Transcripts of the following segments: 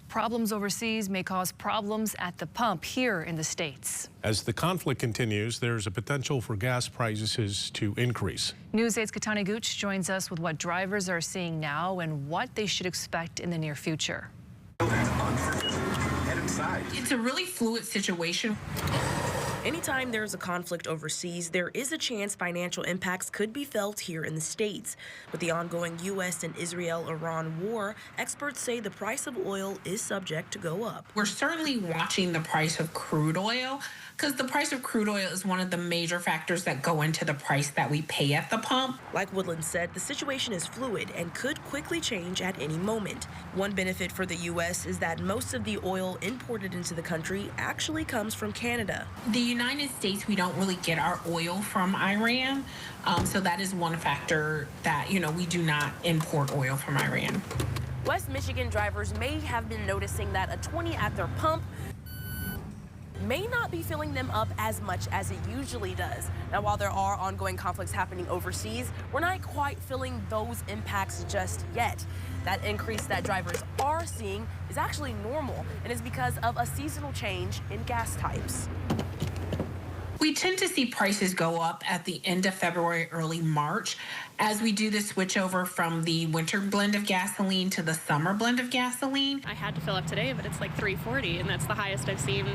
Problems overseas may cause problems at the pump here in the States. As the conflict continues, there's a potential for gas prices to increase. News 8's Katani Gooch joins us with what drivers are seeing now and what they should expect in the near future. It's a really fluid situation. Anytime there's a conflict overseas, there is a chance financial impacts could be felt here in the States. With the ongoing U.S. and Israel-Iran war, experts say the price of oil is subject to go up. We're certainly watching the price of crude oil because the price of crude oil is one of the major factors that go into the price that we pay at the pump. Like Woodland said, the situation is fluid and could quickly change at any moment. One benefit for the U.S. is that most of the oil imported into the country actually comes from Canada. The United States, we don't really get our oil from Iran, so that is one factor that, we do not import oil from Iran. West Michigan drivers may have been noticing that a 20 at their pump may not be filling them up as much as it usually does. Now, while there are ongoing conflicts happening overseas, we're not quite feeling those impacts just yet. That increase that drivers are seeing is actually normal and is because of a seasonal change in gas types. We tend to see prices go up at the end of February, early March, as we do the switch over from the winter blend of gasoline to the summer blend of gasoline. I had to fill up today, but it's like $3.40, and that's the highest I've seen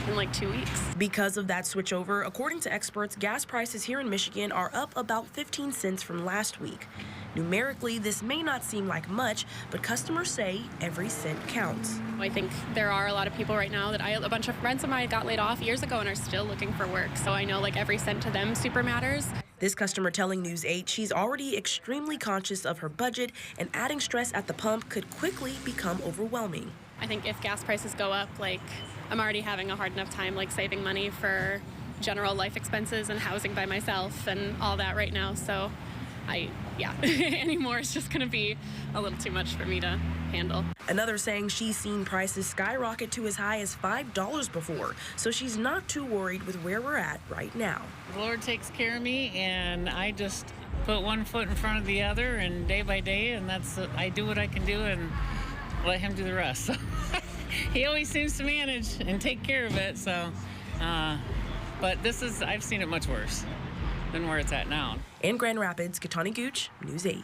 in like 2 weeks. Because of that switchover, according to experts, gas prices here in Michigan are up about 15 cents from last week. Numerically, this may not seem like much, but customers say every cent counts. I think there are a lot of people right now that a bunch of friends of mine got laid off years ago and are still looking for work. So I know like every cent to them super matters. This customer telling News 8 she's already extremely conscious of her budget and adding stress at the pump could quickly become overwhelming. I think if gas prices go up, I'm already having a hard enough time saving money for general life expenses and housing by myself and all that right now. So anymore it's just going to be a little too much for me to handle. Another saying she's seen prices skyrocket to as high as $5 before, so she's not too worried with where we're at right now. The Lord takes care of me, and I just put one foot in front of the other, and day by day, and I do what I can do and let him do the rest. So he always seems to manage and take care of it. So, but I've seen it much worse than where it's at now. In Grand Rapids, Katani Gooch, News 8.